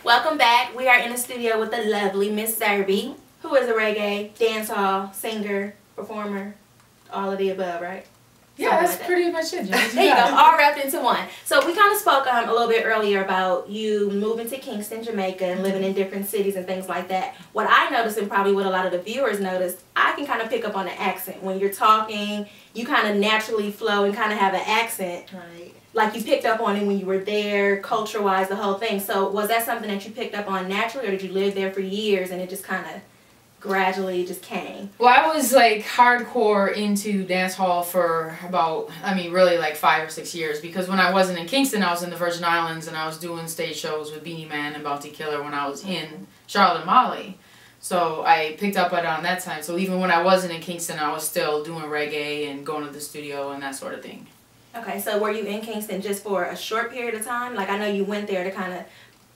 Welcome back. We are in the studio with the lovely Miss Zerby, who is a reggae, dancehall, singer, performer, all of the above, right? Yeah, that's pretty much it. There you go, all wrapped into one. So we kind of spoke a little bit earlier about you moving to Kingston, Jamaica, and living in different cities and things like that. What I noticed, and probably what a lot of the viewers noticed, I can kind of pick up on the accent. When you're talking, you kind of naturally flow and kind of have an accent. Right. Like you picked up on it when you were there, culture-wise, the whole thing. So was that something that you picked up on naturally, or did you live there for years and it just kind of gradually just came? Well, I was like hardcore into dance hall for about, really like 5 or 6 years, because when I wasn't in Kingston, I was in the Virgin Islands and I was doing stage shows with Beanie Man and Bounty Killer when I was in Charlotte, Mali. So I picked up on that time. So even when I wasn't in Kingston, I was still doing reggae and going to the studio and that sort of thing. Okay, so were you in Kingston just for a short period of time? Like, I know you went there to kind of,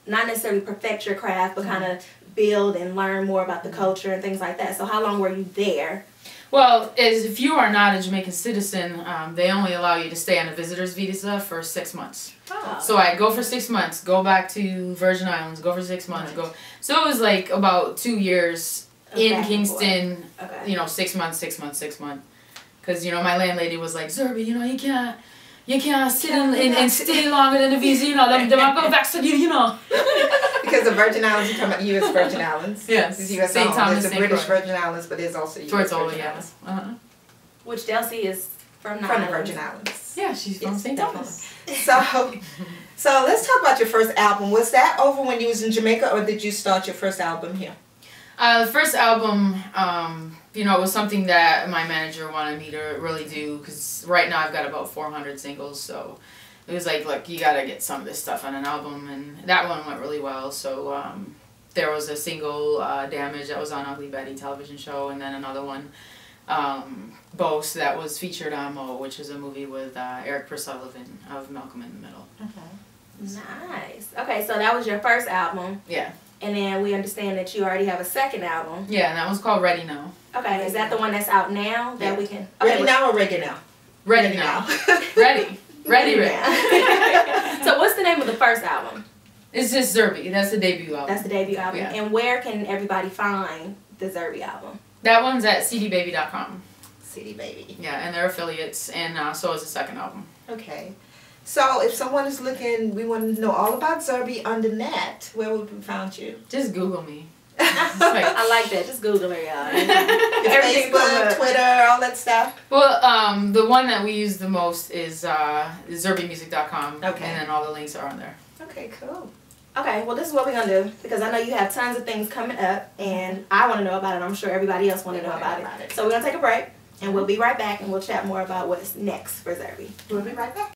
not necessarily perfect your craft, but kind of build and learn more about the culture and things like that. So how long were you there? Well, if you are not a Jamaican citizen, they only allow you to stay on a visitor's visa for 6 months. Oh. So I go for 6 months, go back to Virgin Islands, go for 6 months, go. So it was like about 2 years in Kingston, okay. 6 months, 6 months, 6 months. Because, my landlady was like, Zerby, you can't sit and stay longer than the visa, they might go back to you, Because the Virgin Islands, you're talking about U.S. Virgin Islands. Yes. This is U.S. St. Thomas, there's the British Virgin Islands, but there's also U.S. Virgin Islands. Which Delsey is from the Virgin Islands. Yeah, she's from St. Thomas. So let's talk about your first album. Was that over when you was in Jamaica, or did you start your first album here? The first album, it was something that my manager wanted me to really do, because right now I've got about 400 singles, so it was like, look, you gotta get some of this stuff on an album, and that one went really well. So there was a single, Damage, that was on Ugly Betty television show, and then another one, Boast, that was featured on Mo, which is a movie with Eric Sullivan of Malcolm in the Middle. Okay. Nice. Okay, so that was your first album. Yeah. And then we understand that you already have a second album. Yeah, and that one's called Ready Now. Okay, is that the one that's out now that we can... Okay, Ready Now or Reggae Now? Ready Now. Ready. Ready. So what's the name of the first album? It's just Zerby. That's the debut album. That's the debut album. Yeah. And where can everybody find the Zerby album? That one's at cdbaby.com. CD Baby. Yeah, and they're affiliates, and so is the second album. Okay. So if someone is looking, we want to know all about Zerby on the net, where would we find you? Just Google me. I like that. Just Google her, y'all. Facebook, Twitter, all that stuff. Well, the one that we use the most is zerbymusic.com. Okay. And then all the links are on there. Okay, cool. Okay, well, this is what we're going to do, because I know you have tons of things coming up, and I want to know about it. I'm sure everybody else want to know about it. So we're going to take a break, and we'll be right back, and we'll chat more about what's next for Zerby. We'll be right back.